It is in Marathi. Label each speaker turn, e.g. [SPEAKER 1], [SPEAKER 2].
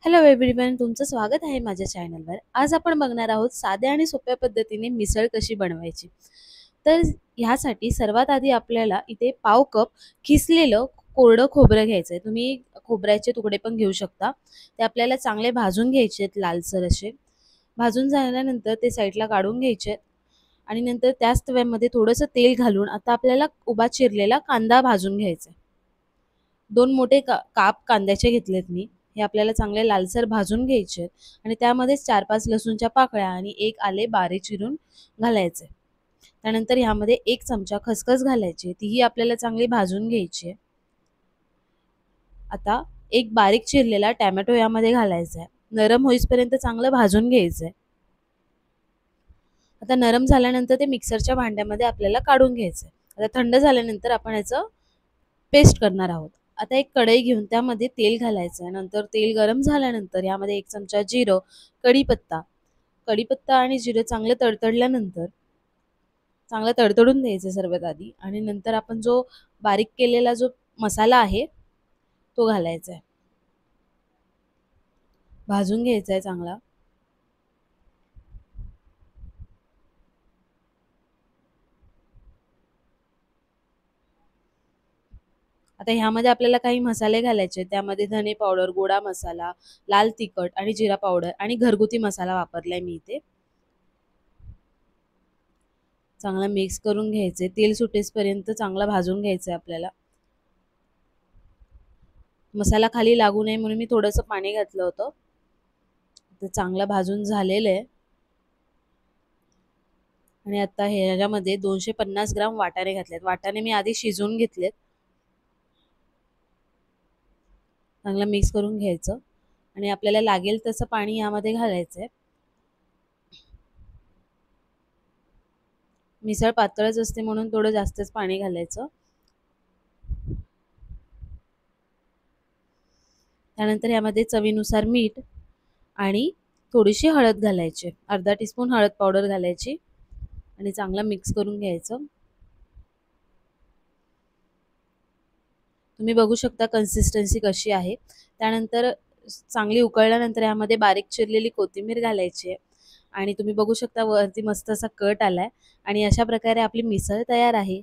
[SPEAKER 1] हॅलो एव्हरीवन, तुमचं स्वागत आहे माझ्या चॅनलवर। आज आपण बघणार आहोत साध्या आणि सोप्या पद्धतीने मिसळ कशी बनवायची। तर ह्यासाठी सर्वात आधी आपल्याला इथे पाव कप किसलेलं कोरडं खोबरं घ्यायचं आहे। तुम्ही खोबऱ्याचे तुकडे पण घेऊ शकता। ते आपल्याला चांगले भाजून घ्यायचे आहेत, लालसर असे। भाजून झाल्यानंतर ते साईडला काढून घ्यायचे आणि नंतर त्याच तव्यामध्ये थोडंसं तेल घालून आता आपल्याला उभा चिरलेला कांदा भाजून घ्यायचा आहे। 2 मोठे काप कांद्याचे घेतलेत मी। हे आपल्याला चांगले लालसर भाजून घ्यायचे आणि त्यामध्येच 4-5 लसूणच्या पाकळ्या आणि 1 आले बारीक चिरून घालायचे। त्यानंतर ह्यामध्ये 1 चमचा खसखस घालायची, तीही आपल्याला चांगली भाजून घ्यायची आहे। आता एक बारीक चिरलेला टोमॅटो यामध्ये घालायचा आहे, नरम होईपर्यंत चांगलं भाजून घ्यायचं आहे। आता नरम झाल्यानंतर ते मिक्सरच्या भांड्यामध्ये आपल्याला काढून घ्यायचं आहे। आता थंड झाल्यानंतर आपण याचं पेस्ट करणार आहोत। आता एक कढई घेऊन त्यामध्ये तेल घालायचं आहे। नंतर तेल गरम झाल्यानंतर यामध्ये 1 चमचा जिरं, कढीपत्ता आणि जिरं चांगलं तडतडल्यानंतर चांगलं तडतडून द्यायचं सर्वात आधी आणि नंतर आपण जो बारीक केलेला जो मसाला आहे तो घालायचा आहे, भाजून घ्यायचा आहे चांगला। आता ह्यामध्ये आपल्याला काही मसाले घालायचे, त्यामध्ये धने पावडर, गोडा मसाला, लाल तिखट आणि जिरा पावडर आणि घरगुती मसाला वापरलाय मी इथे। चांगला मिक्स करून घ्यायचे, तेल सुटेपर्यंत चांगला भाजून घ्यायचं आपल्याला। मसाला खाली लागू नये म्हणून मी थोडंसं पाणी घातलं होतं। तर चांगला भाजून झालेलं आहे आणि आता ह्याच्यामध्ये 250 ग्राम वाटाणे घातलेत। वाटाणे मी आधी शिजवून घेतलेत। चांगलं मिक्स करून घ्यायचं आणि आपल्याला लागेल तसं पाणी यामध्ये घालायचंय। मिसळ पातळच असते म्हणून थोडं जास्तच पाणी घालायचं। त्यानंतर यामध्ये चवीनुसार मीठ आणि थोडीशी हळद घालायची, अर्धा टीस्पून हळद पावडर घालायची आणि चांगलं मिक्स करून घ्यायचं। तुम्ही बघू शकता कन्सिस्टन्सी कशी आहे। त्यानंतर चांगली उकळल्यानंतर यामध्ये बारीक चिरलेली कोथिंबीर घालायची आहे आणि तुम्ही बघू शकता वरती मस्त असा कट आलाय आणि अशा प्रकारे आपली मिसळ तयार आहे।